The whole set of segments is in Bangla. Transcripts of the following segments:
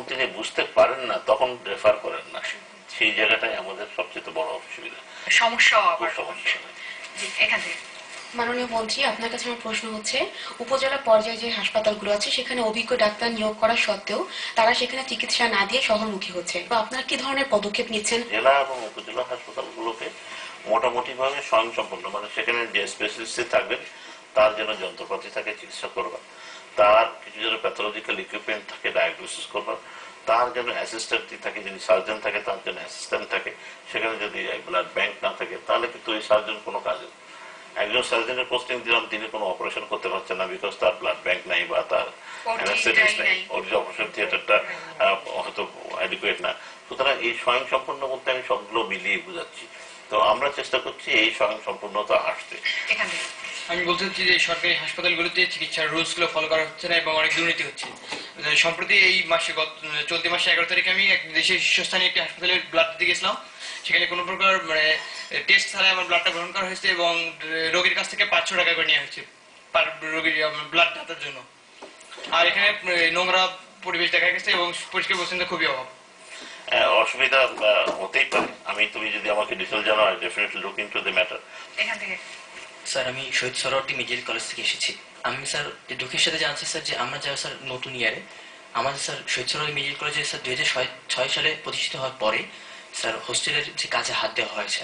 তিনি বুঝতে পারেন না তখন রেফার করেন না, সেই জায়গাটাই আমাদের সবচেয়ে বড় অসুবিধা, সমস্যা। এখান থেকে মাননীয় মন্ত্রী, আপনার কাছে আমার প্রশ্ন হচ্ছে, উপজেলা পর্যায়ে যে হাসপাতালগুলো আছে সেখানে অভিজ্ঞ ডাক্তার নিয়োগ করা সত্ত্বেও তারা সেখানে চিকিৎসা না দিয়ে শহরমুখী হচ্ছে, তো আপনার কি ধরনের পদক্ষেপ নিচ্ছেন? জেলা এবং উপজেলা হাসপাতালগুলোকে মোটামুটি ভাবে স্বয়ংসম্পন্ন, মানে সেখানে যে স্পেশালিস্ট থাকবেন তার যেন যন্ত্রপাতি থাকে চিকিৎসা করবার, তার কিছু যেন প্যাথোলজিক্যাল ইকুইপমেন্ট থাকে ডায়াগনোসিস করবার, তার যেন অ্যাসিস্ট্যান্ট থাকে, যদি সার্জন থাকে তার জন্য অ্যাসিস্ট্যান্ট থাকে, সেখানে যদি ব্লাড ব্যাংক না থাকে তাহলে কিন্তু ওই সার্জন কোনো কাজে, একজন সার্জনের পোস্টিং দিলাম তিনি কোনো অপারেশন করতে পারছেন না বিকজ তার ব্লাড ব্যাংক নাই বা তার অ্যানেস্থেটিস্ট নাই, ওর যে অপারেশন থিয়েটারটা হয়তো অ্যাডিকুয়েট না। সুতরাং এই স্বয়ংসম্পন্ন বলতে আমি সবগুলো মিলিয়ে বুঝাচ্ছি। তো আমরা চেষ্টা করছি এই স্বয়ংসম্পূর্ণতা আসতে। আমি বলতে চাচ্ছি যে সরকারি হাসপাতালগুলোতে চিকিৎসার রুলস গুলো ফলো করা হচ্ছে না এবং অনেক দুর্নীতি হচ্ছে। সম্প্রতি এই মাসে চলতি মাসে 11 তারিখে আমি এক দেশের শীর্ষস্থানীয় একটি হাসপাতালে ব্লাড দিতে গেছিলাম। সেখানে কোনো প্রকার টেস্ট ছাড়াই আমার ব্লাডটা গ্রহণ করা হয়েছে এবং রোগীর কাছ থেকে 500 টাকা করে নেওয়া হয়েছে পার রোগীর ব্লাড দাতার জন্য। আর এখানে নোংরা পরিবেশ দেখা গেছে এবং পরিষ্কার পরিচ্ছন্নতা খুবই অভাব। অসুবিধা হতেই পারে, তুমি যদি আমাকে ডিটেইল জানাও I definitely look into the matter. এখান থেকে স্যার আমি শহীদ সরোয়ার্দী মেডিকেল কলেজ থেকে এসেছি। আমি স্যার দুঃখের সাথে জানছি স্যার যে আমরা যারা স্যার নতুন ইয়ারে আমাদের স্যার শহীদ সরোয়ার্দী মেডিকেল কলেজে স্যার 2006 সালে প্রতিষ্ঠিত হওয়ার পরে স্যার হোস্টেলের যে কাজে হাত দেওয়া হয়েছে,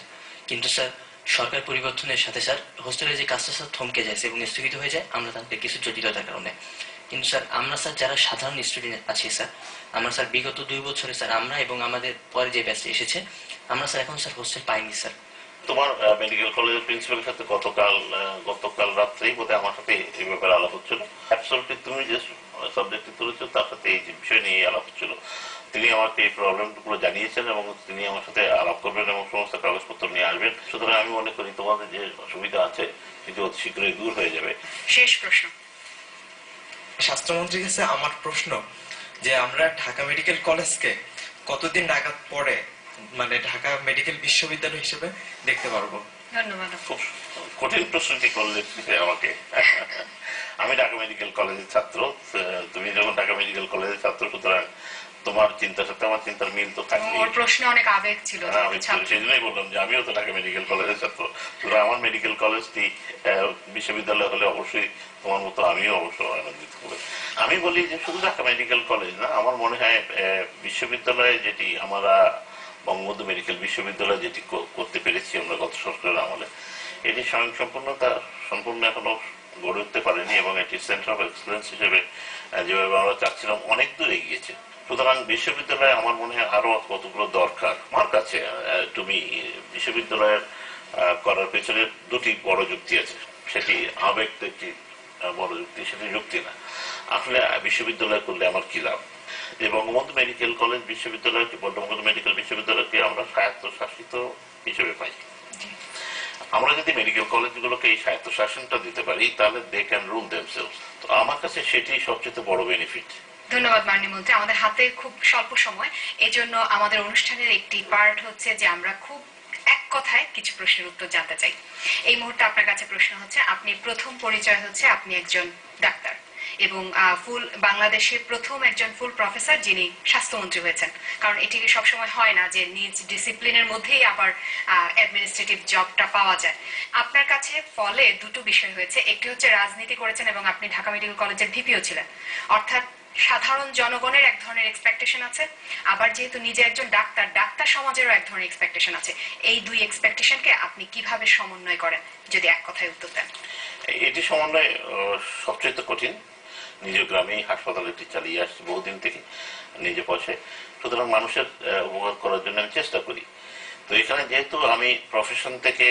কিন্তু স্যার সরকার পরিবর্তনের সাথে স্যার হোস্টেলের যে কাজটা স্যার থমকে যায় এবং স্থগিত হয়ে যায় আমরা তাদের কিছু জটিলতার কারণে। কিন্তু স্যার আমরা স্যার যারা সাধারণ স্টুডেন্ট আছি স্যার, আমরা স্যার বিগত 2 বছরে স্যার আমরা এবং আমাদের পরে যে ব্যাচে এসেছে আমরা স্যার এখন স্যার হোস্টেল পাইনি স্যার। তোমার মেডিকেল কলেজের প্রিন্সিপালের সাথে গতকাল রাত্রেই বোধহয় আমার সাথে এই ব্যাপারে আলাপ হচ্ছিল। অ্যাবসলিউটলি তুমি যে সাবজেক্টে তুলেছো তার সাথে এই বিষয় নিয়ে আলাপ হচ্ছিল। তিনি আমাকে এই প্রবলেমগুলো জানিয়েছেন এবং তিনি আমার সাথে আলাপ করবেন এবং সমস্ত কাগজপত্র নিয়ে আসবেন। সুতরাং আমি মনে করি তোমাদের যে অসুবিধা আছে সেটি অতি শীঘ্রই দূর হয়ে যাবে। শেষ প্রশ্ন স্বাস্থ্যমন্ত্রীর কাছে আমার প্রশ্ন যে আমরা ঢাকা মেডিকেল কলেজকে কতদিন নাগাদ পরে মানে ঢাকা মেডিকেল বিশ্ববিদ্যালয় হিসেবে দেখতে পারবো? ধন্যবাদ। খুব কঠিন প্রশ্নটি করলে আমাকে। আমি ঢাকা মেডিকেল কলেজের ছাত্র, তুমি যখন ঢাকা মেডিকেল কলেজের ছাত্র, সুতরাং তোমার চিন্তার সাথে আমার চিন্তার মিল তো থাকবে। ওর প্রশ্নে অনেক আবেগ ছিল, সেই জন্যই বললাম যে আমিও তো ঢাকা মেডিকেল কলেজের ছাত্র। সুতরাং আমার মেডিকেল কলেজটি বিশ্ববিদ্যালয় হলে অবশ্যই তোমার মতো আমিও অবশ্যই আনন্দিত হবে। আমি বলি যে শুধু ঢাকা মেডিকেল কলেজ না, আমার মনে হয় বিশ্ববিদ্যালয়ে যেটি আমরা বঙ্গবন্ধু মেডিকেল বিশ্ববিদ্যালয় যেটি করতে পেরেছি আমরা গত সরকারের আমলে, এটি স্বয়ংসম্পূর্ণতা সম্পূর্ণ এখনো গড়ে উঠতে পারেনি এবং এটি সেন্টার অফ এক্সেলেন্স হিসেবে যেভাবে আমরা চাচ্ছিলাম অনেক দূর এগিয়েছে। সুতরাং বিশ্ববিদ্যালয়ে আমার মনে হয় আরো কতগুলো দরকার। আমার কাছে তুমি বিশ্ববিদ্যালয়ের করার পেছনে দুটি বড় যুক্তি আছে। সেটি আবেগ একটি বড় যুক্তি, সেটি যুক্তি না। আসলে বিশ্ববিদ্যালয় করলে আমার কি লাভ? যে বঙ্গবন্ধু মেডিকেল কলেজ বিশ্ববিদ্যালয়কে, বঙ্গবন্ধু মেডিকেল বিশ্ববিদ্যালয়কে আমরা স্বায়ত্তশাসিত হিসেবে পাই। আমরা যদি মেডিকেল কলেজগুলোকে এই স্বায়ত্তশাসনটা দিতে পারি তাহলে দে ক্যান রুল দেমসেলভস। তো আমার কাছে সেটি সবচেয়ে বড় বেনিফিট। ধন্যবাদ মাননীয় মন্ত্রী। আমাদের হাতে খুব স্বল্প সময়, এই জন্য আমাদের অনুষ্ঠানের একটি পার্ট হচ্ছে যে আমরা খুব এক কথায় কিছু প্রশ্নের উত্তর জানতে চাই। এই মুহূর্তে আপনার কাছে প্রশ্ন হচ্ছে, আপনি প্রথম পরিচয় হচ্ছে আপনি একজন ডাক্তার এবং ফুল বাংলাদেশের প্রথম একজন ফুল প্রফেসর যিনি স্বাস্থ্যমন্ত্রী হয়েছেন, কারণ এটি সবসময় হয় না যে নিজ ডিসিপ্লিনের মধ্যেই আবার অ্যাডমিনিস্ট্রেটিভ জবটা পাওয়া যায়। আপনার কাছে ফলে দুটো বিষয় হয়েছে, একটি হচ্ছে রাজনীতি করেছেন এবং আপনি ঢাকা মেডিকেল কলেজের ভিপিও ছিলেন, অর্থাৎ সাধারণ জনগণের এক ধরনের এক্সপেকটেশন আছে, আবার যেহেতু নিজে একজন ডাক্তার, ডাক্তার সমাজেরও এক ধরনের এক্সপেকটেশন আছে। এই দুই এক্সপেকটেশনকে আপনি কিভাবে সমন্বয় করেন, যদি এক কথায় উত্তর দেন? এটি সমন্বয় সবচেয়ে কঠিন। নিজ গ্রামেই হাসপাতাল এটি চালিয়ে আসছি বহুদিন থেকে নিজে পয়সায়, সুতরাং মানুষের উপকার করার জন্য আমি চেষ্টা করি। তো এখানে যেহেতু আমি প্রফেশন থেকে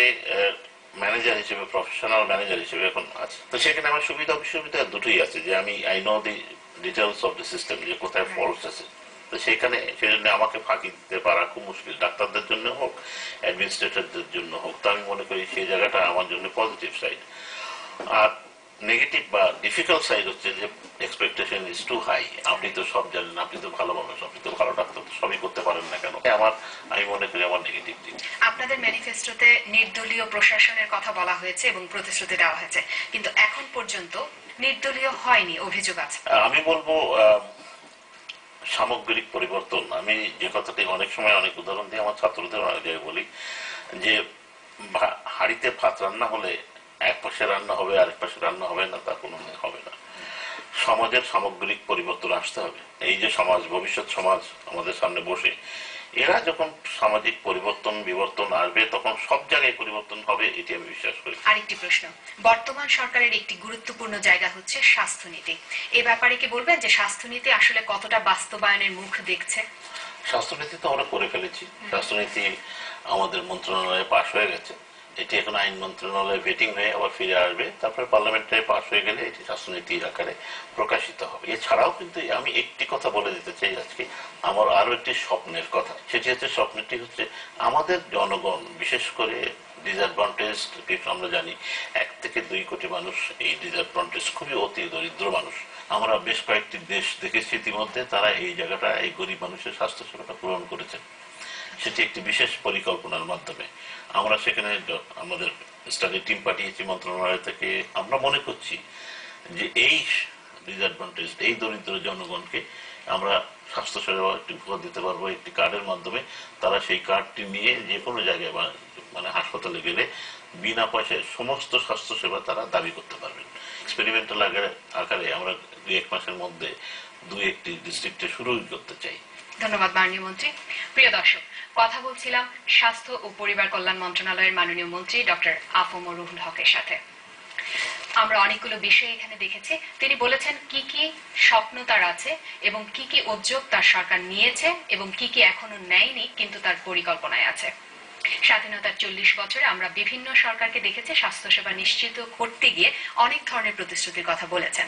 ম্যানেজার হিসেবে, প্রফেশনাল ম্যানেজার হিসেবে এখন আছি, তো সেখানে আমার সুবিধা অসুবিধা দুটোই আছে যে আমি I know the details of the system, যে কোথায় ফল্ট আছে। তো সেখানে সেজন্য আমাকে ফাঁকি দিতে পারা খুব মুশকিল, ডাক্তারদের জন্য হোক অ্যাডমিনিস্ট্রেটরদের জন্য হোক। তো আমি মনে করি সেই জায়গাটা আমার জন্য পজিটিভ সাইড। আর নেগেটিভ বা ডিফিকাল্ট সাইড হচ্ছে যে এক্সপেকটেশন ইজ টু হাই। আপনি তো সব জানেন, আপনি তো ভালো মানুষ, আপনি তো ভালো ডাক্তার, তো সবই করতে পারেন না কেন? আমি মনে করি আমার নেগেটিভ দিক। আপনাদের ম্যানিফেস্টোতে নির্দলীয় প্রশাসনের কথা বলা হয়েছে এবং প্রতিশ্রুতি দেওয়া হয়েছে, কিন্তু এখন পর্যন্ত নির্দলীয় হয়নি, অভিযোগ আছে। আমি বলবো সামগ্রিক পরিবর্তন, আমি যে কথাটি অনেক সময় অনেক উদাহরণ দিয়ে আমার ছাত্রদের অনেক জায়গায় বলি যে হাঁড়িতে ভাত রান্না হলে এক পাশে রান্না হবে আরেক পাশে রান্না হবে না, তা কোনো হবে না। সমাজের সামগ্রিক পরিবর্তন আসতে হবে। এই যে সমাজ, ভবিষ্যৎ সমাজ আমাদের সামনে বসে, এরা যখন সামাজিক পরিবর্তন বিবর্তন আসবে তখন সব জায়গায় পরিবর্তন হবে, এটি আমি বিশ্বাস করি। আরেকটি প্রশ্ন, বর্তমান সরকারের একটি গুরুত্বপূর্ণ জায়গা হচ্ছে স্বাস্থ্যনীতি। এ ব্যাপারে কি বলবেন যে স্বাস্থ্যনীতি আসলে কতটা বাস্তবায়নের মুখ দেখছে? স্বাস্থ্যনীতি তো আমরা করে ফেলেছি। স্বাস্থ্যনীতি আমাদের মন্ত্রণালয়ে পাশ হয়ে গেছে। এটি এখন আইন মন্ত্রণালয়ে ভেটিং হয়ে আবার ফিরে আসবে, তারপরে পার্লামেন্টে পাশ হয়ে গেলে এটি স্বাস্থ্যনীতির আকারে প্রকাশিত হবে। এছাড়াও কিন্তু আমি একটি কথা বলে দিতে চাই আজকে, আমার আরো একটি স্বপ্নের কথা। সেটি হচ্ছে, স্বপ্নটি হচ্ছে আমাদের জনগণ, বিশেষ করে ডিসঅ্যাডভান্টেজ, আমরা জানি 1 থেকে 2 কোটি মানুষ এই ডিসঅ্যাডভান্টেজ, খুবই অতি দরিদ্র মানুষ। আমরা বেশ কয়েকটি দেশ দেখেছি ইতিমধ্যে, তারা এই জায়গাটা, এই গরিব মানুষের স্বাস্থ্য সেবাটা পূরণ করেছেন, সেটি একটি বিশেষ পরিকল্পনার মাধ্যমে। আমরা সেখানে আমাদের স্টাডি টিম পাঠিয়েছি মন্ত্রণালয় থেকে। আমরা মনে করছি যে এই ডিসঅ্যাডভান্টেজ, এই দরিদ্র জনগণকে আমরা স্বাস্থ্য সেবা একটি উপহার দিতে পারবো একটি কার্ডের মাধ্যমে। তারা সেই কার্ডটি নিয়ে যে কোনো জায়গায় মানে হাসপাতালে গেলে বিনা পয়সায় সমস্ত স্বাস্থ্য সেবা তারা দাবি করতে পারবেন। এক্সপেরিমেন্টাল আকারে আমরা 2-1 মাসের মধ্যে 2-1টি ডিস্ট্রিক্টে শুরু করতে চাই। ধন্যবাদ মাননীয় মন্ত্রী। প্রিয় দর্শক, কথা বলছিলাম স্বাস্থ্য ও পরিবার কল্যাণ মন্ত্রণালয়ের মাননীয় মন্ত্রী ডক্টর আফম রুহুল হকের সাথে। আমরা অনেকগুলো বিষয় এখানে দেখেছি। তিনি বলেছেন কি কি স্বপ্ন তার আছে এবং কি কি উদ্যোগ তার সরকার নিয়েছে এবং কি কি এখনো নেয়নি কিন্তু তার পরিকল্পনায় আছে। স্বাধীনতার 40 বছরে আমরা বিভিন্ন সরকারকে দেখেছি স্বাস্থ্যসেবা নিশ্চিত করতে গিয়ে অনেক ধরনের প্রতিশ্রুতির কথা বলেছেন।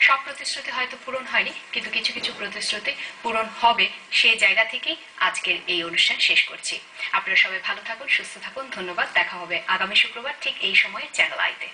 সব প্রতিশ্রুতি হয়তো পূরণ হয়নি, কিন্তু কিছু কিছু প্রতিশ্রুতি পূরণ হবে। সেই জায়গা থেকেই আজকের এই অনুষ্ঠান শেষ করছি। আপনারা সবাই ভালো থাকুন, সুস্থ থাকুন। ধন্যবাদ। দেখা হবে আগামী শুক্রবার ঠিক এই সময়ে চ্যানেল আইতে।